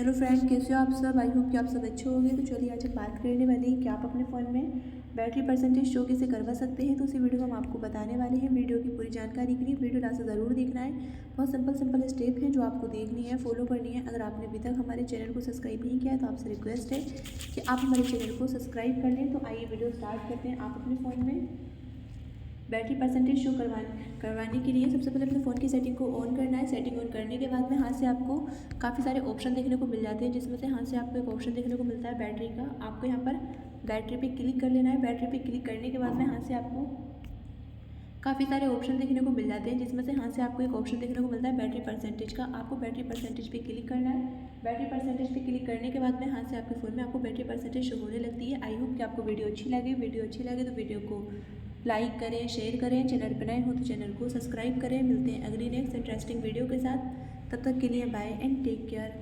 Hello friend, कैसे हो आप सब। आई होप कि आप सब अच्छे होंगे। तो चलिए आज हम बात करने वाले हैं कि आप अपने फ़ोन में बैटरी परसेंटेज शो कैसे करवा सकते हैं। तो उसी वीडियो में हम आपको बताने वाले हैं। वीडियो की पूरी जानकारी के लिए वीडियो लास्ट ज़रूर देखना है। बहुत सिंपल स्टेप हैं जो आपको देखनी है, फॉलो करनी है। अगर आपने अभी तक हमारे चैनल को सब्सक्राइब नहीं किया है तो आपसे रिक्वेस्ट है कि आप हमारे चैनल को सब्सक्राइब कर लें। तो आइए वीडियो स्टार्ट करते हैं। आप अपने फ़ोन में बैटरी परसेंटेज शो करवाने के लिए सबसे पहले अपने फ़ोन की सेटिंग को ऑन करना है। सेटिंग ऑन करने के बाद में यहाँ से आपको काफ़ी सारे ऑप्शन देखने को मिल जाते हैं, जिसमें से यहाँ से आपको एक ऑप्शन देखने को मिलता है बैटरी का। आपको यहाँ पर बैटरी पे क्लिक कर लेना है। बैटरी पे क्लिक करने के बाद में यहाँ से आपको काफ़ी सारे ऑप्शन देखने को मिल जाते हैं, जिसमें से यहाँ से आपको एक ऑप्शन देखने को मिलता है बैटरी परसेंटेज का। आपको बैटरी परसेंटेज पे क्लिक करना है। बैटरी परसेंटेज पे क्लिक करने के बाद में यहाँ से आपके फ़ोन में आपको बैटरी परसेंटेज शो होने लगती है। आई होप कि आपको वीडियो अच्छी लगे। वीडियो अच्छी लगे तो वीडियो को लाइक करें, शेयर करें। चैनल पर नए हो तो चैनल को सब्सक्राइब करें। मिलते हैं अगली नेक्स्ट इंटरेस्टिंग वीडियो के साथ। तब तक के लिए बाय एंड टेक केयर।